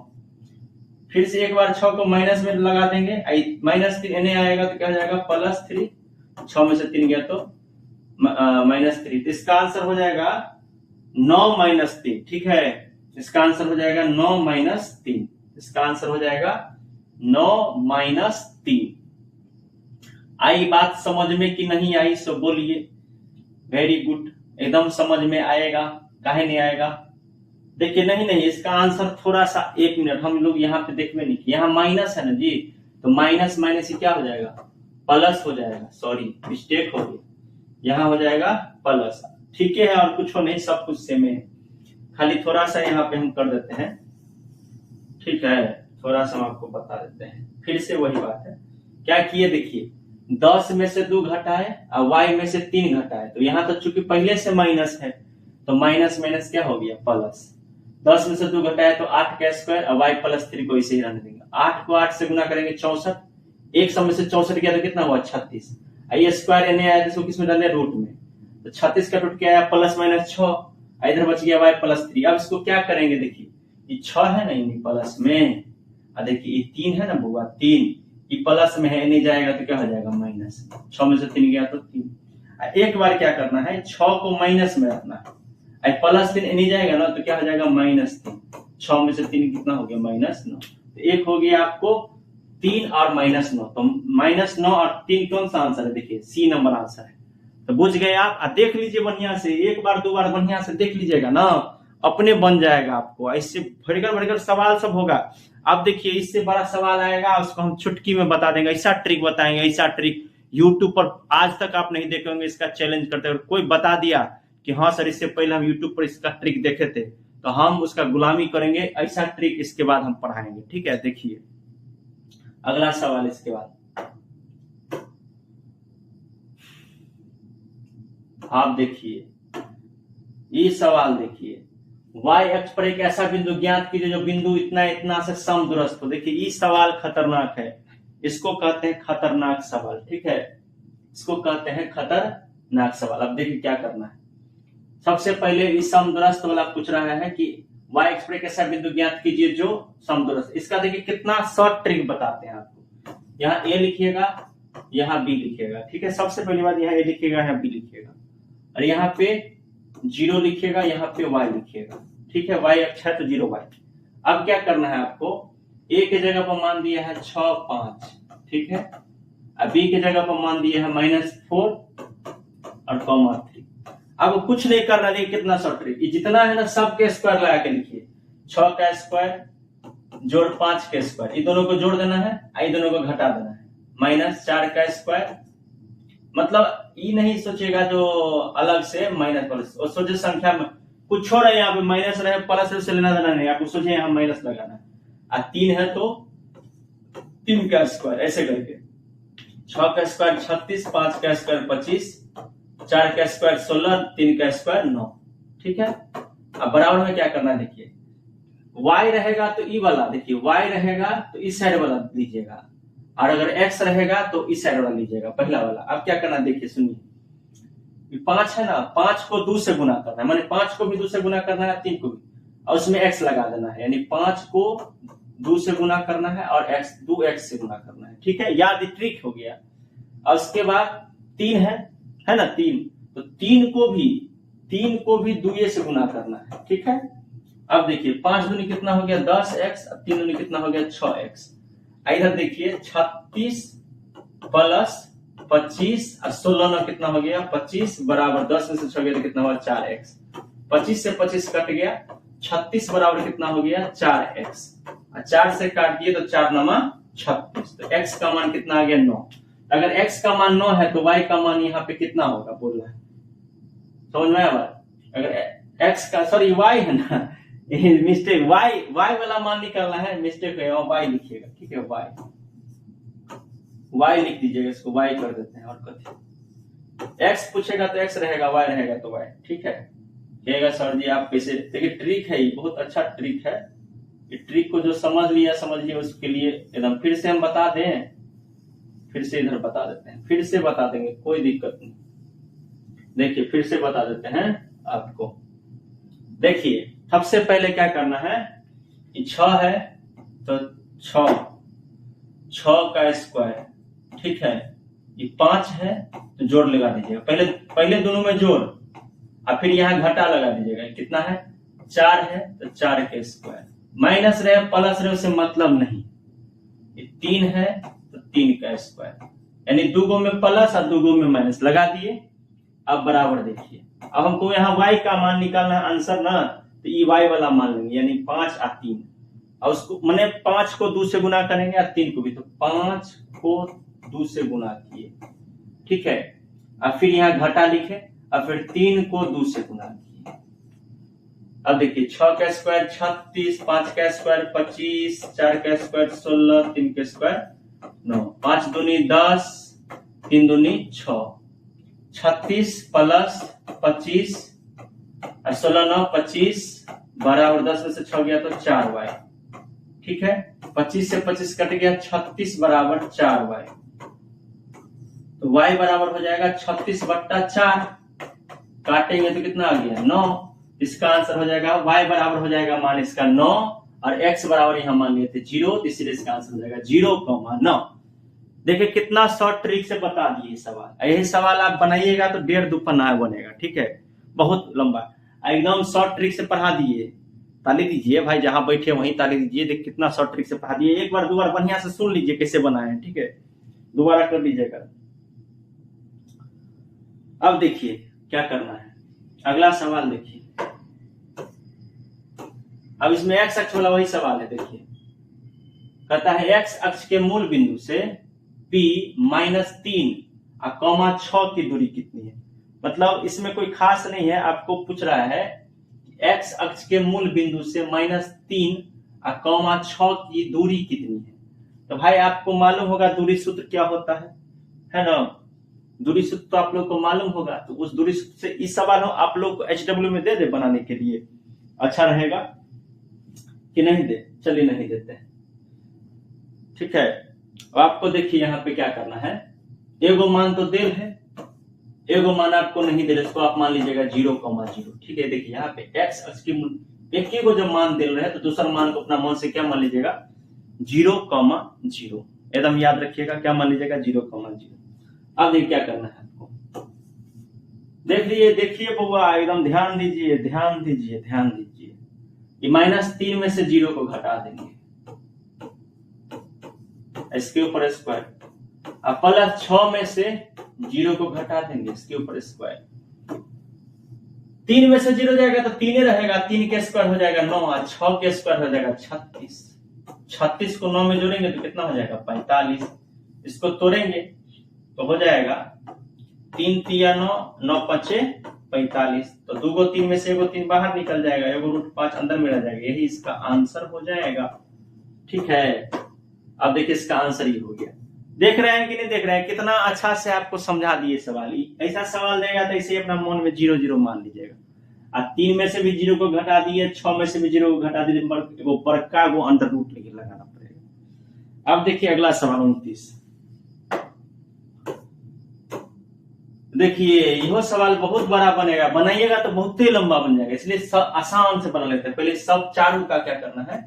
फिर से एक बार 6 को माइनस में लगा देंगे, माइनस 3 एन आएगा तो क्या हो जाएगा प्लस 3, 6 में से 3 गया तो माइनस 3, तो इसका आंसर हो जाएगा 9 माइनस 3, ठीक है, इसका आंसर हो जाएगा 9 माइनस 3, इसका आंसर हो जाएगा 9 माइनस 3। आई बात समझ में कि नहीं आई, सो बोलिए। वेरी गुड, एकदम समझ में आएगा, काहे नहीं आएगा। देखिए नहीं इसका आंसर थोड़ा सा 1 मिनट हम लोग यहाँ पे देखने नहीं, यहाँ माइनस है ना जी, तो माइनस माइनस ही क्या हो जाएगा प्लस हो जाएगा, सॉरी मिस्टेक हो गई, यहाँ हो जाएगा प्लस, ठीक है, और कुछ हो नहीं, सब कुछ सेम है, खाली थोड़ा सा यहाँ पे हम कर देते हैं, ठीक है, थोड़ा सा हम आपको बता देते हैं। फिर से वही बात है, क्या किए देखिए 10 में से 2 घटाए और y में से 3 घटाए, तो यहाँ तो चूंकि पहले से माइनस है तो माइनस माइनस क्या हो गया प्लस, 10 में से 2 घटाए तो 8 का स्क्वायर और y प्लस 3 को इसे ही रहने देंगे, 8 को 8 से गुना करेंगे 64, 100 में से 64 गया तो कितना हुआ 36, ये स्क्वायर एन आया तो इसको किसमें डाले रूट में, तो 36 का रूट क्या आया प्लस माइनस 6, इधर बच गया y प्लस 3। अब इसको क्या करेंगे देखिए, ये 6 है ना इन प्लस में, और देखिए ये 3 है ना बुआ 3, ये प्लस में है नहीं जाएगा तो क्या हो जाएगा माइनस, 6 में से 3 गया तो 3। एक बार क्या करना है 6 को माइनस में रखना है, प्लस 3 नहीं जाएगा ना तो क्या हो जाएगा माइनस 3, 6 में से 3 कितना हो गया माइनस 9, तो एक हो गया आपको 3 और माइनस 9, तो माइनस 9 और 3 कौन सा आंसर है, देखिए सी नंबर आंसर है। तो बुझ गए आप, देख लीजिए बढ़िया से, एक बार 2 बार बढ़िया से देख लीजिएगा ना, अपने बन जाएगा आपको। इससे भड़कर सवाल सब होगा। अब देखिए इससे बड़ा सवाल आएगा, उसको हम चुटकी में बता देंगे, ऐसा ट्रिक बताएंगे, ऐसा ट्रिक यूट्यूब पर आज तक आप नहीं देखे होंगे, इसका चैलेंज करते हुए कोई बता दिया कि हाँ सर इससे पहले हम यूट्यूब पर इसका ट्रिक देखे थे, तो हम उसका गुलामी करेंगे, ऐसा ट्रिक इसके बाद हम पढ़ाएंगे, ठीक है। देखिए अगला सवाल इसके बाद आप देखिए, ये सवाल देखिए, y अक्ष पर एक ऐसा बिंदु ज्ञात कीजिए जो बिंदु इतना इतना से समदूरस्थ हो। देखिए ये सवाल खतरनाक है, इसको कहते हैं खतरनाक सवाल, ठीक है, इसको कहते हैं खतरनाक सवाल। अब देखिए क्या करना है, सबसे पहले इस समदूरस्थ वाला पूछ रहा है कि y अक्ष पर एक ऐसा बिंदु ज्ञात कीजिए जो समदूरस्थ। इसका देखिए कितना शॉर्ट ट्रिक बताते हैं आपको, यहाँ a लिखिएगा, यहाँ b लिखिएगा, ठीक है, सबसे पहली बात यहाँ a लिखिएगा, यहाँ b लिखिएगा, और यहाँ पे 0 लिखिएगा, यहाँ पे y लिखिएगा, ठीक है, y अक्ष है तो 0 y। अब क्या करना है आपको, a के जगह पर मान दिया है 6 5, ठीक है, अब b के जगह पर मान दिया है -4 और -3। अब कुछ नहीं करना, है कितना शॉर्ट ट्रिक, ये जितना है ना सबके स्क्वायर लगा के लिखिए, 6 का स्क्वायर जोड़ 5 का स्क्वायर, ये दोनों को जोड़ देना है, ये दोनों को घटा देना है, -4 का स्क्वायर, मतलब ये नहीं सोचेगा जो अलग से माइनस प्लस, और सोचे संख्या में कुछ छोड़ है, यहाँ पे माइनस रहे प्लस से लेना देना नहीं, आपको सोचे यहाँ माइनस लगाना है, और 3 है तो 3 का स्क्वायर, ऐसे करके 6 का स्क्वायर 36, 5 का स्क्वायर 25, 4 का स्क्वायर 16, 3 का स्क्वायर 9, ठीक है। अब बराबर में क्या करना है, देखिए y रहेगा तो ई वाला, देखिए y रहेगा तो इस साइड वाला लीजिएगा, और अगर x रहेगा तो इस साइड वाला लीजिएगा, पहला वाला। अब क्या करना, देखिए सुनिए, 5 है ना, 5 को 2 से गुना करना है, माने 5 को भी 2 से गुना करना है, 3 को भी, और उसमें x लगा देना है, यानी 5 को 2 से गुना करना है और x 2x से गुना करना है, ठीक है, याद ट्रिक हो गया। और उसके बाद 3 है ना 3, तो 3 को भी 2 से गुना करना है, ठीक है। अब देखिए 5 दूनी कितना हो गया 10x, 3 दूनी कितना हो गया 6x, इधर देखिए 36 प्लस 25 और 16 में कितना हो गया 25 बराबर 10 में से 6 गया तो कितना हुआ 4x। 25 से 25 कट गया, 36 बराबर कितना हो गया 4x, और 4 से काट दिए तो 4 नमा 36, तो x का मान कितना आ गया 9। अगर x का मान 9 है तो y का मान यहाँ पे कितना होगा बोल रहा है, समझ में आया बात। अगर x का सॉरी y है ना मिस्टेक, y वाला मान निकालना है, मिस्टेक है y लिखिएगा, ठीक है y लिख दीजिएगा, इसको y कर देते हैं। और कथी x पूछेगा तो x रहेगा, y रहेगा तो y, ठीक है। कहेगा सर जी आप कैसे, देखिए ट्रिक है, ये बहुत अच्छा ट्रिक है। ये ट्रिक को जो समझ लिया समझिए, उसके लिए एकदम फिर से हम बता दें, फिर से इधर बता देते हैं, फिर से बता देंगे, कोई दिक्कत नहीं। देखिए फिर से बता देते हैं आपको। देखिए सबसे पहले क्या करना है, 6 है तो 6 का स्क्वायर, ठीक है। ये 5 है तो जोड़ लगा दीजिएगा, पहले दोनों में जोड़, और फिर यहाँ घटा लगा दीजिएगा। कितना है 4 है तो 4 के स्क्वायर, माइनस रहे प्लस रहे उससे मतलब नहीं। ये 3 है तो 3 का स्क्वायर, यानी 2 गो में प्लस और 2 गो में माइनस लगा दिए। अब बराबर देखिए, अब हमको यहाँ y का मान निकालना है आंसर ना, तो ये y वाला मान लेंगे, यानी 5 और 3, और उसको मैंने 5 को 2 से गुना करेंगे और 3 को भी, तो 5 को 2 से गुना किए, ठीक है। और फिर यहाँ घटा लिखे, और फिर 3 को 2 से गुना किए। अब देखिए 6 का स्क्वायर 36, 5 का स्क्वायर 25, 4 का स्क्वायर 16, 3 का स्क्वायर 9, 5 दूनी 10, 3 दूनी 6, 36 प्लस 25 और 16 9 25 बराबर 10 में से 6 गया तो 4y, ठीक है। 25 से 25 कट गया, 36 बराबर 4y, तो y बराबर हो जाएगा 36 बट्टा 4, काटेंगे तो कितना आ गया 9। इसका आंसर हो जाएगा y बराबर हो जाएगा मान इसका 9, और x बराबर यहाँ मान लिए थे 0, तो इसलिए इसका आंसर हो जाएगा 0,9। देखिए कितना शॉर्ट ट्रिक से बता दिए सवाल। यही सवाल आप बनाइएगा तो 1.5 पन्ना बनेगा, ठीक है, बहुत लंबा, एकदम शॉर्ट ट्रिक से पढ़ा दिए। ताली दीजिए भाई, जहां बैठे वहीं ताली दीजिए। देख कितना शॉर्ट ट्रिक से पढ़ा दिए, एक बार 2 बार बढ़िया से सुन लीजिए कैसे बनाए हैं, ठीक है, दोबारा कर लीजिएगा। अब देखिए क्या करना है, अगला सवाल देखिए। अब इसमें x अक्ष वाला वही सवाल है। देखिए कहता है x अक्ष के मूल बिंदु से p -3 और 6 की दूरी कितनी है। मतलब इसमें कोई खास नहीं है, आपको पूछ रहा है x अक्ष के मूल बिंदु से -3 और 6 की दूरी कितनी है। तो भाई आपको मालूम होगा दूरी सूत्र क्या होता है ना, दूरी सूत्र तो आप लोग को मालूम होगा। तो उस दूरी सूत्र से इस सवाल आप लोग को HW में दे दे बनाने के लिए, अच्छा रहेगा कि नहीं दे, चलिए नहीं देते, ठीक है। आपको देखिए यहाँ पे क्या करना है, एगो मान तो देर है, एगो मान आपको नहीं दे रहे, इसको आप मान लीजिएगा 0,0, ठीक है। देखिए यहाँ पे x अक्ष की एक ही को जब मान दे रहे हैं तो दूसरा मान को अपना मन से क्या मान लीजिएगा 0,0, एकदम याद रखिएगा, क्या मान लीजिएगा 0,0। अब देखिए क्या करना है आपको, देखिए बउआ एकदम ध्यान दीजिए, ध्यान दीजिए, ध्यान दीजिए। ये -3 में से 0 को घटा देंगे, इसके ऊपर स्क्वायर, अब प्लस 6 में से 0 को घटा देंगे, इसके ऊपर स्क्वायर। 3 में से 0 जाएगा तो 3 रहेगा, 3 के स्क्वायर हो जाएगा 9, और 6 के स्क्वायर हो जाएगा 36। 36 को 9 में जोड़ेंगे तो कितना हो जाएगा 45। इसको तोड़ेंगे तो हो जाएगा 3 3 9, 9 5 45। तो 2 गो 3 में से एगो 3 बाहर निकल जाएगा, एगो √5 अंदर में रह जाएगा, यही इसका आंसर हो जाएगा, ठीक है। अब देखिए इसका आंसर ही हो गया। देख रहे हैं कि नहीं देख रहे हैं, कितना अच्छा से आपको समझा दिए सवाल। ऐसा सवाल देगा तो इसे अपना मन में 0 0 मान लीजिएगा। और 3 में से भी 0 को घटा दिए, 6 में से भी 0 को घटा दिए, वो बड़का वो अंडर रूट लेके लगाना पड़ेगा। अब देखिए अगला सवाल 29। देखिए यह सवाल बहुत बड़ा बनेगा, बनाइएगा तो बहुत ही लंबा बन जाएगा, इसलिए सब आसान से बना लेते हैं। पहले सब चारों का क्या करना है,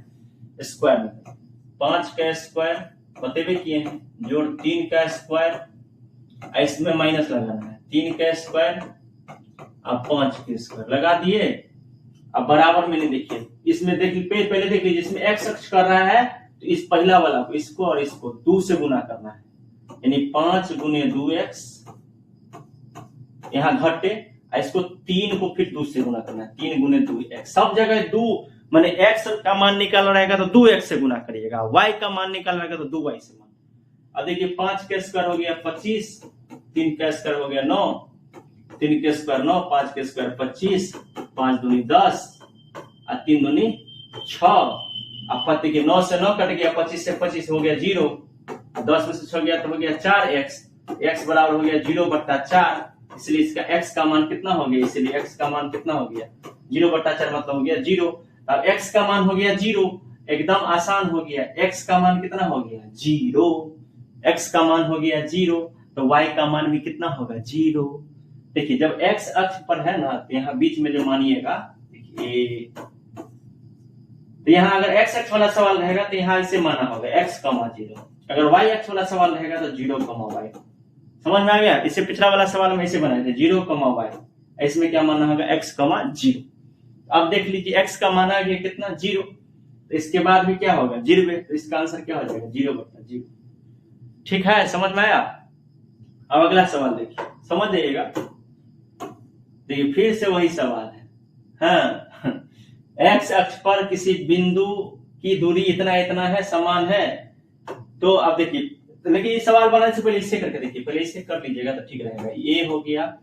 स्क्वायर में 5 का स्क्वायर बतेबे किए हैं, जोड़ 3 का स्क्वायर, इसमें माइनस लगाना है, 3 का स्क्वायर अब 5 के स्क्वायर लगा दिए। अब बराबर में नहीं, देखिए इसमें देखिए पहले देख लीजिए, इसमें x अक्ष कर रहा है तो इस पहला वाला को, इसको और इसको 2 से गुना करना है, यानी 5 गुने 2x यहाँ घटे, इसको 3 को फिर 2 से गुना करना है, 3 गुने 2x। सब जगह 2 माने x का मान निकालना रहेगा तो 2x से गुना करिएगा, y का मान निकालना रहेगा तो 2y से मान। अब देखिए 5 का स्क्वायर हो गया 25, 3 का स्क्वायर हो गया 9, 3 के स्क्वायर 9, 5 के स्क्वायर 25, 5 दूनी 10 और 3 दूनी 6। अब पति के 9 से 9 कट गया, 25 से 25 हो गया 0, 10 में से 6 गया तो हो गया 4x, x बराबर हो गया 0/4, इसलिए इसका x का मान कितना हो गया, इसलिए x का मान कितना हो गया 0/4 मतलब हो गया 0। अब x का मान हो गया 0, एकदम आसान हो गया, x का मान कितना हो गया 0, x का मान हो गया 0 तो y का मान भी कितना होगा 0। देखिए जब x अक्ष पर है ना तो यहाँ बीच में जो मानिएगा, देखिए तो यहाँ अगर x अक्ष वाला सवाल रहेगा तो यहाँ इसे माना होगा x, 0, अगर y अक्ष वाला सवाल रहेगा तो 0, y। समझ में आ गया? इससे पिछला वाला सवाल में इसे बनाए थे 0, y, इसमें क्या माना होगा x, 0। अब देख लीजिए x का माना गया कितना 0, तो इसके बाद भी क्या होगा 0, तो इसका आंसर क्या हो जाएगा 0/0। ठीक है, समझ में आया? अब अगला सवाल देखिए, समझ जाइएगा। देखिए फिर से वही सवाल है, हाँ x अक्ष पर किसी बिंदु की दूरी इतना इतना है, समान है। तो अब देखिए, लेकिन ये सवाल बनाने से पहले इससे करके देखिए, पहले इसे कर लीजिएगा तो ठीक रहेगा। ये हो गया,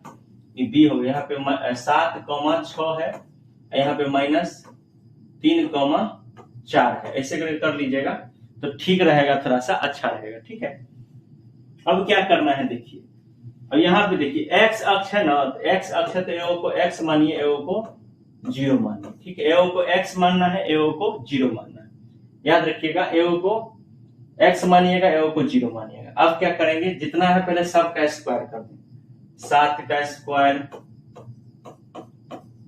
ये बी हो गया, यहाँ पे 7,6 है, यहाँ पे -3,4 है, ऐसे करके कर लीजिएगा तो ठीक रहेगा, थोड़ा सा अच्छा रहेगा। ठीक है, अब क्या करना है देखिए, और यहाँ पे देखिए x अक्ष है ना, x अक्ष है तो एओ को x मानिए, एओ को 0 मानिए। ठीक है, एओ को x मानना है, एओ को 0 मानना है, याद रखिएगा। एओ को x मानिएगा, एओ को 0 मानिएगा। अब क्या करेंगे, जितना है पहले सब का स्क्वायर कर दें, 7 का स्क्वायर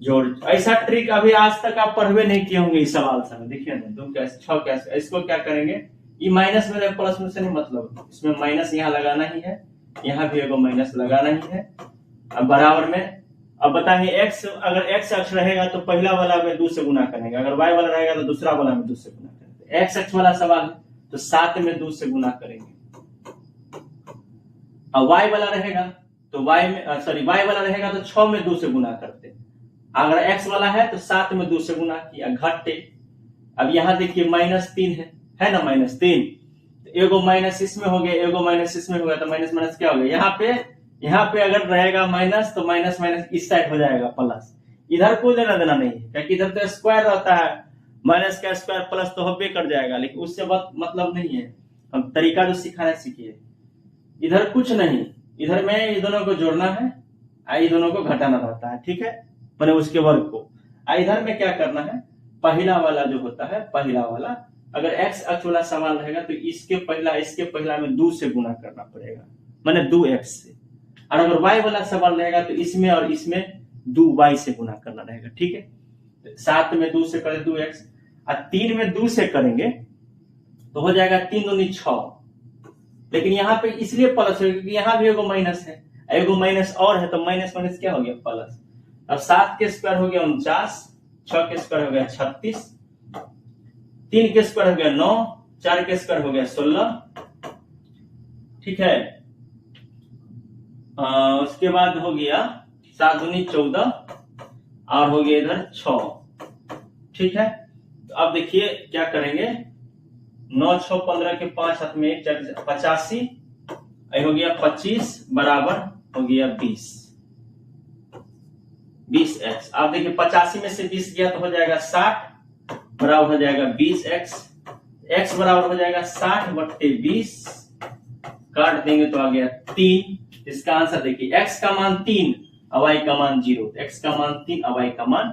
जोड़। ऐसा ट्रिक अभी आज तक आप पढ़वे नहीं किए होंगे इस सवाल से। देखिए ना, 2 का 6 का, इसको क्या करेंगे, ये माइनस में प्लस में से नहीं मतलब, इसमें माइनस यहाँ लगाना ही है, यहाँ भी एगो माइनस लगाना ही है। अब बराबर में, अब बताएंगे x, अगर x अक्ष रहेगा तो पहला वाला में 2 से गुना करेंगे, अगर y वाला रहेगा तो दूसरा वाला में 2 से गुना करेंगे। x अक्ष वाला सवाल है तो 7 में 2 से गुना करेंगे। अब y वाला रहेगा तो y वाला रहेगा तो 6 में 2 से गुना करते। अगर x वाला है तो 7 में 2 से गुना किया, घटे। अब यहाँ देखिए -3 है ना, -3, एगो माइनस इसमें हो गया, एगो माइनस इसमें हो गया, तो माइनस माइनस क्या हो गया, यहाँ पे अगर रहेगा माइनस तो माइनस माइनस इस साइड हो जाएगा प्लस। इधर कोई लेना देना नहीं है, क्योंकि इधर तो स्क्वायर रहता है, माइनस का स्क्वायर प्लस तो होबे कर जाएगा, लेकिन उससे बात मतलब नहीं है। हम तरीका जो सिखाना सीखिए, इधर कुछ नहीं, इधर में ये दोनों को जोड़ना है, ये दोनों को घटाना रहता है। ठीक है, मैंने उसके वर्ग को, इधर में क्या करना है, पहला वाला जो होता है, पहला वाला अगर x अक्ष वाला सवाल रहेगा तो इसके पहला में 2 से गुना करना पड़ेगा, माने 2x से। और अगर y वाला सवाल रहेगा तो इसमें और इसमें 2y से गुना करना रहेगा। ठीक है, 7 में 2 से करें 2x, और 3 में 2 से करेंगे तो हो जाएगा 3 दूनी 6। लेकिन यहाँ पे इसलिए प्लस है क्योंकि यहाँ भी एगो माइनस है, एगो माइनस और है, तो माइनस माइनस क्या हो गया प्लस। अब 7 के स्क्वायर हो गया 49, 6 के स्क्वायर हो गया 36, 3 के स्क्वायर हो गया 9, 4 के स्क्वायर हो गया 16। ठीक है, उसके बाद हो गया 7 दूनी 14 और हो गया इधर 6। ठीक है, तो अब देखिए क्या करेंगे, 9 6 15 के 5 हाथ में 1 4 85, हो गया 25 बराबर हो गया 20x। आप देखिए 85 में से 20 गया तो हो जाएगा 60 बराबर हो जाएगा 20x, x बराबर हो जाएगा 60/20, काट देंगे तो आ गया 3। इसका आंसर देखिए, x का मान 3 और y का मान 0, x का मान 3 और y का मान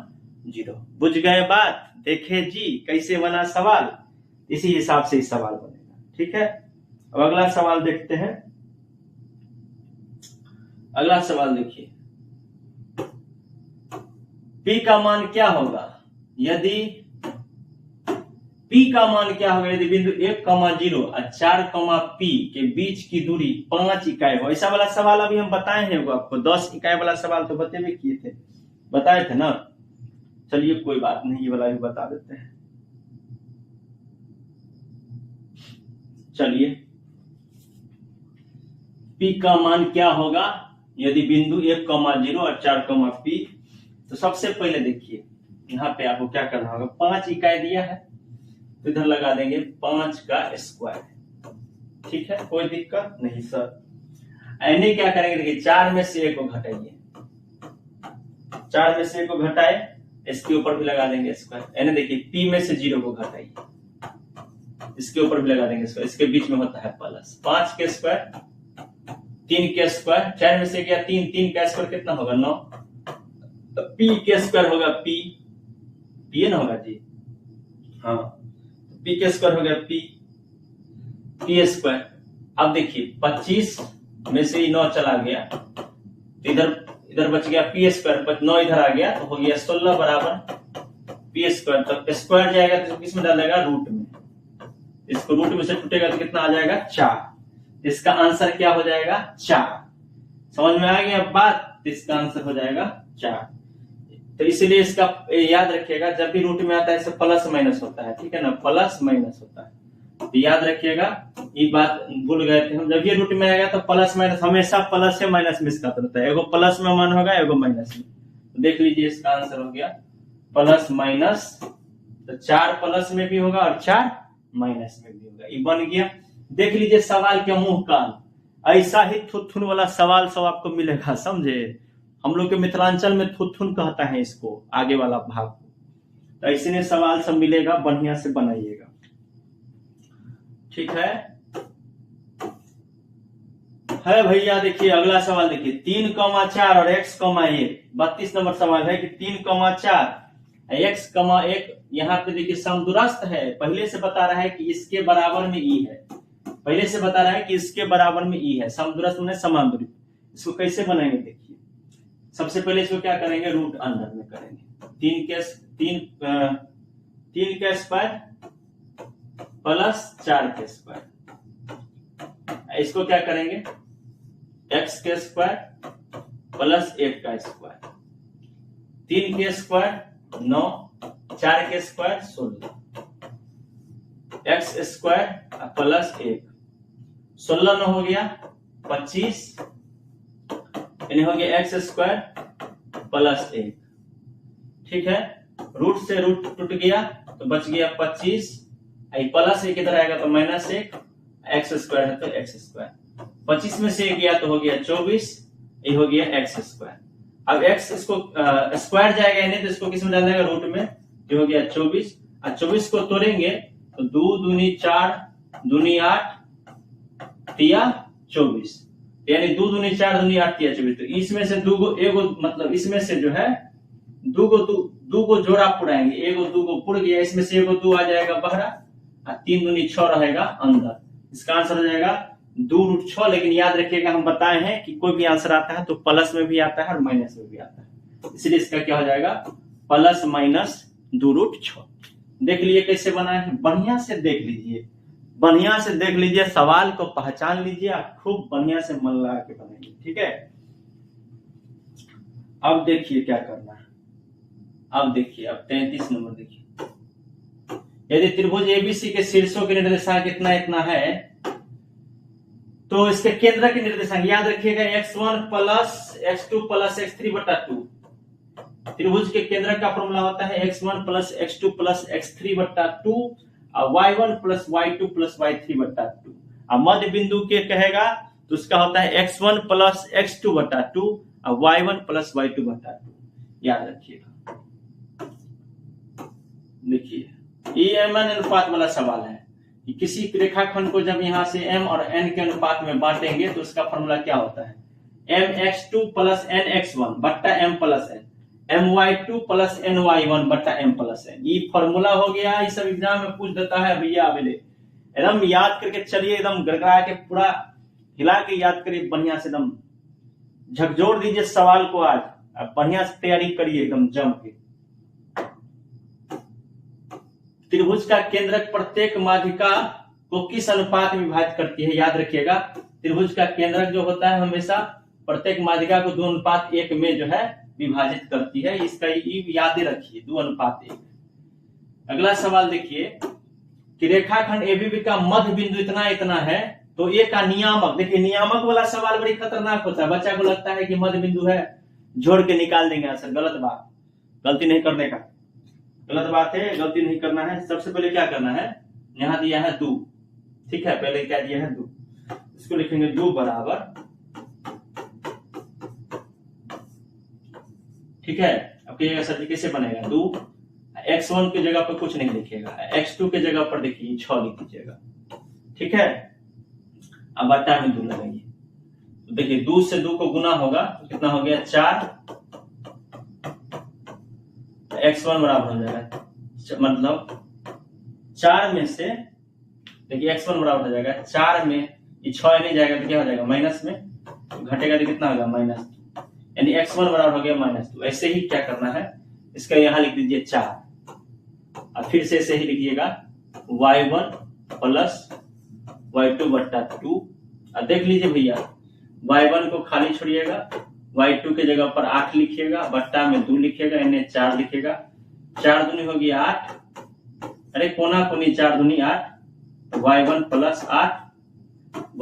0। बुझ गए बात? देखे जी कैसे बना सवाल, इसी हिसाब से इस सवाल बनेगा। ठीक है, अब अगला सवाल देखते हैं। अगला सवाल देखिए, p का मान क्या होगा यदि p का मान क्या होगा यदि बिंदु 1,0 और 4,p के बीच की दूरी 5 इकाई हो। ऐसा वाला सवाल अभी हम बताए हैं आपको, 10 इकाई वाला सवाल तो बतेबे किए थे, बताए थे ना। चलिए कोई बात नहीं, ये वाला भी बता देते हैं। चलिए P का मान क्या होगा यदि बिंदु 1,0 और 4,P। तो सबसे पहले देखिए यहाँ पे आपको क्या करना होगा, 5 इकाई दिया है तो इधर लगा देंगे 5 का स्क्वायर। ठीक है, कोई दिक्कत नहीं सर। ऐने क्या करेंगे, देखिए 4 में से 1 को घटाइए, 4 में से 1 को घटाए, इसके ऊपर भी लगा देंगे स्क्वायर। यानी देखिए P में से 0 को घटाइए, इसके ऊपर भी लगा देंगे स्क्वायर, इसके बीच में होता है प्लस। 5 के स्क्वायर, 3 के स्क्वायर, 4 में से क्या 3, 3 का स्क्वायर कितना होगा 9, तो P के स्क्वायर होगा P ना होगा जी, हाँ P के स्क्वायर हो गया P स्क्वायर। अब देखिए 25 में से 9 चला गया, इधर बच गया P स्क्वायर, 9 इधर आ गया तो हो गया 16 बराबर P स्क्वायर। तो स्क्वायर जाएगा तो किसमें डालेगा, रूट में। इसको रूट में से टूटेगा तो कितना आ जाएगा 4। इसका आंसर क्या हो जाएगा 4। समझ में आ गया बात, इसका आंसर हो जाएगा 4। तो इसलिए इसका याद रखिएगा, जब भी रूट में आता है इससे प्लस माइनस होता है, ठीक है ना, प्लस माइनस होता है। तो याद रखिएगा, ये बात भूल गए थे हम, जब ये रूट में आएगा तो प्लस माइनस हमेशा प्लस या माइनस में इसका रहता है, एगो प्लस में मान होगा एगो माइनस में। तो देख लीजिए इसका आंसर हो गया प्लस माइनस, तो 4 प्लस में भी होगा और 4 माइनस में भी होगा, ये बन गया। देख लीजिए सवाल के मुंह कान, ऐसा ही थुथुन वाला सवाल सब आपको मिलेगा, समझे। हम लोग के मिथिलांचल में थुथुन कहता है इसको, आगे वाला भाग को। तो ऐसे सवाल सब मिलेगा, बढ़िया से बनाइएगा, ठीक है भैया। देखिए अगला सवाल देखिए, 3,4 और x,1, 32 नंबर सवाल है कि 3,4 x,1 यहाँ पे देखिए समदुरस्त है। पहले से बता रहा है कि इसके बराबर में ई है, पहले से बता रहा है कि इसके बराबर में ई है, समदुरस्त में समान दूरी। इसको कैसे बनाएंगे देखिए, सबसे पहले इसको क्या करेंगे, रूट अंडर में करेंगे। 3 के स्क्वायर प्लस 4 के स्क्वायर, इसको क्या करेंगे x के स्क्वायर प्लस 1 का स्क्वायर, 3 के स्क्वायर 9, 4 के स्क्वायर 16, x स्क्वायर प्लस 1, 16 9 हो गया 25, यानी हो गया x स्क्वायर प्लस 1। ठीक है, रूट से रूट टूट गया तो बच गया 25, प्लस 1 इधर आएगा तो माइनस 1, x स्क्वायर है तो x स्क्वायर, 25 में से 1 गया तो हो गया 24, ये हो गया x स्क्वायर। अब x इसको स्क्वायर जाएगा नहीं तो इसको किस में डालेगा, रूट में, ये हो गया 24। और 24 को तोड़ेंगे तो 2 दूनी 4, दूनी 8, तिया 24, यानी 2 दूनी 4, दूनी 8, तिया 24। तो इसमें से एगो मतलब इसमें से जो है दू को जोड़ा पुराएंगे, एगो 2 को पुड़ गया, इसमें से एगो 2 आ जाएगा बहरा, 3 दूनी 6 रहेगा अंदर। इसका आंसर हो जाएगा 2√6। लेकिन याद रखिएगा हम बताए हैं कि कोई भी आंसर आता है तो प्लस में भी आता है और माइनस में भी आता है, इसलिए इसका क्या हो जाएगा प्लस माइनस 2√6। देख लीजिए कैसे बना है, बढ़िया से देख लीजिए, बढ़िया से देख लीजिए, सवाल को पहचान लीजिए, आप खूब बढ़िया से मन लगा के बनाइए, ठीक है। अब देखिए क्या करना है, अब देखिए, अब 33 नंबर देखिए, यदि त्रिभुज एबीसी के शीर्षों के निर्देशांक इतना है तो इसके केंद्र के निर्देशांक याद रखिएगा x1 plus x2 plus x3 बटा 2। त्रिभुज के केंद्र का फॉर्मूला होता है x1 plus x2 plus x3 बटा 2 और y1 plus y2 plus y3 बटा 2। अब मध्य बिंदु के कहेगा तो उसका होता है x1 प्लस x2 बटा 2 और y1 प्लस y2 बटा 2। याद रखिएगा, देखिए ये m n अनुपात वाला सवाल है कि किसी रेखाखंड को जब यहां से m और n के अनुपात में बांटेंगे तो उसका फॉर्मूला क्या होता है, mx2 प्लस nx1 बट्टा m plus n, my2 plus ny1 बट्टा m प्लस n। ये फॉर्मूला हो गया, ये सब एग्जाम में पूछ देता है भैया। अबले एकदम याद करके चलिए, एकदम गड़गड़ा के पूरा हिला के याद करिए, बढ़िया से एकदम झकझोर दीजिए सवाल को। आज बढ़िया से तैयारी करिए एकदम जम के। त्रिभुज का केंद्रक प्रत्येक माध्यिका को किस अनुपात में विभाजित करती है, याद रखिएगा। त्रिभुज का केंद्रक जो होता है हमेशा प्रत्येक माध्यिका को 2:1 में जो है विभाजित करती है, इसका याद रखिए 2:1। अगला सवाल देखिए, कि रेखाखंड एबीबी का मध्य बिंदु इतना इतना है, तो ए का नियामक, देखिए नियामक वाला सवाल बड़ी खतरनाक होता है। बच्चा को लगता है कि मध्य बिंदु है, जोड़ के निकाल देंगे आंसर। गलत बात, गलती नहीं करने का, गलत बात है, गलती नहीं करना है। सबसे पहले क्या करना है, यहां दिया है 2, ठीक है, पहले क्या दिया है 2, इसको लिखेंगे 2 बराबर, ठीक है। अब कहिएगा सर जी कैसे बनेगा 2, x1 की जगह पर कुछ नहीं लिखिएगा, x2 की जगह पर देखिए 6 लिख दीजिएगा, ठीक है। अब बट्टा में 2 लगाइए, तो देखिए 2 से 2 को गुना होगा तो कितना हो गया 4, x1 बराबर हो जाएगा, मतलब 4 में से देखिए x1 बराबर हो जाएगा 4 में, ये 6 नहीं जाएगा तो क्या हो जाएगा माइनस में, तो घटेगा तो कितना होगा -2, यानी x1 बराबर हो गया -2। ऐसे ही क्या करना है, इसका यहां लिख दीजिए 4, और फिर से ऐसे ही लिखिएगा y1 प्लस y2 बट्टा 2। और देख लीजिए भैया, y1 को खाली छोड़िएगा, y2 के जगह पर 8 लिखिएगा, बट्टा में 2 लिखिएगा, यानी 4 लिखिएगा, 4 दूनी होगी 8, अरे कोना कोनी 4 दूनी 8, y1 प्लस 8,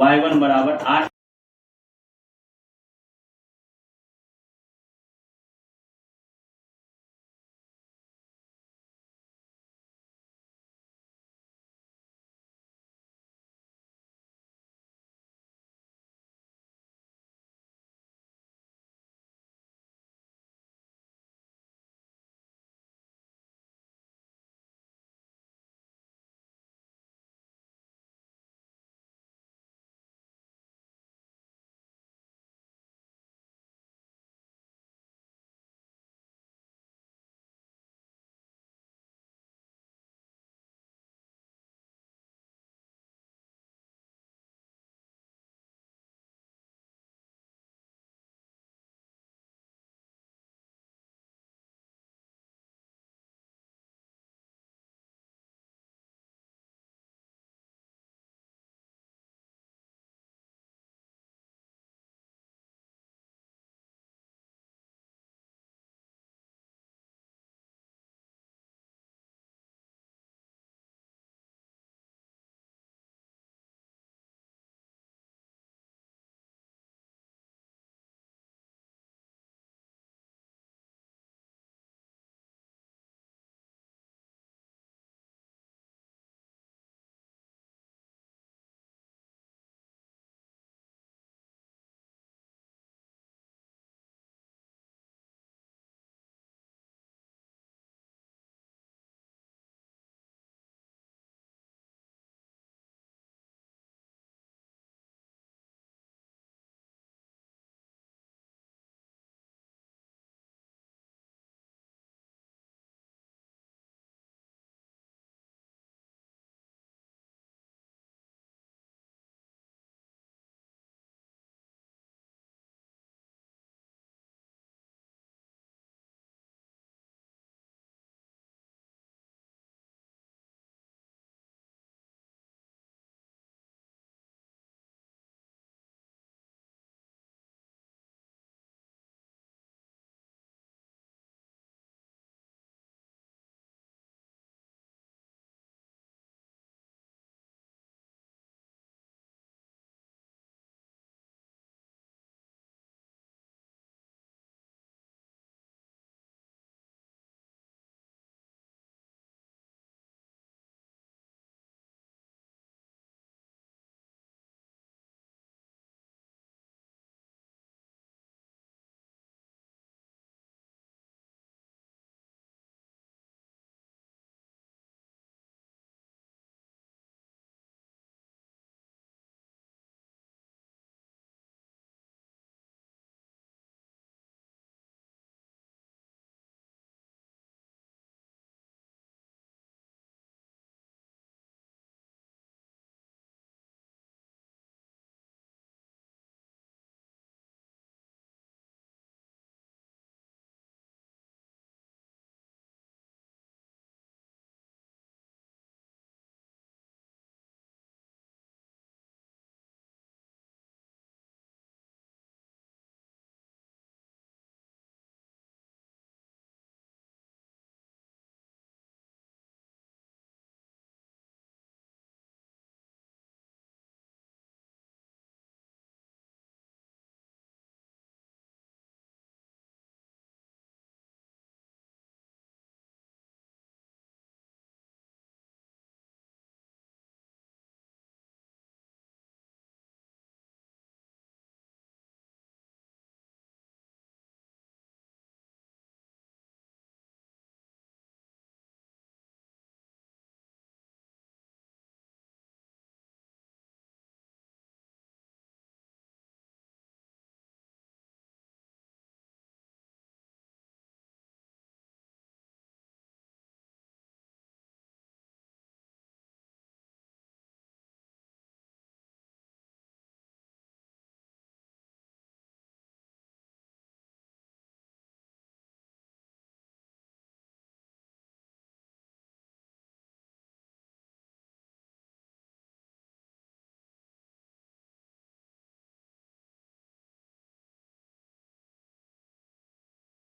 y1 बराबर 8